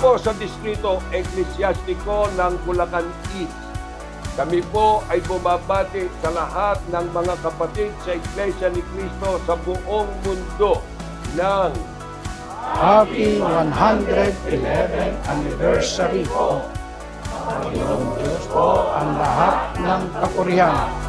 po sa Distrito Eklesyastiko ng Bulacan East. Kami po ay bumabati sa lahat ng mga kapatid sa Iglesia ni Cristo sa buong mundo ng Happy 111th anniversary po. Panginoong Diyos po ang lahat ng kapurihan.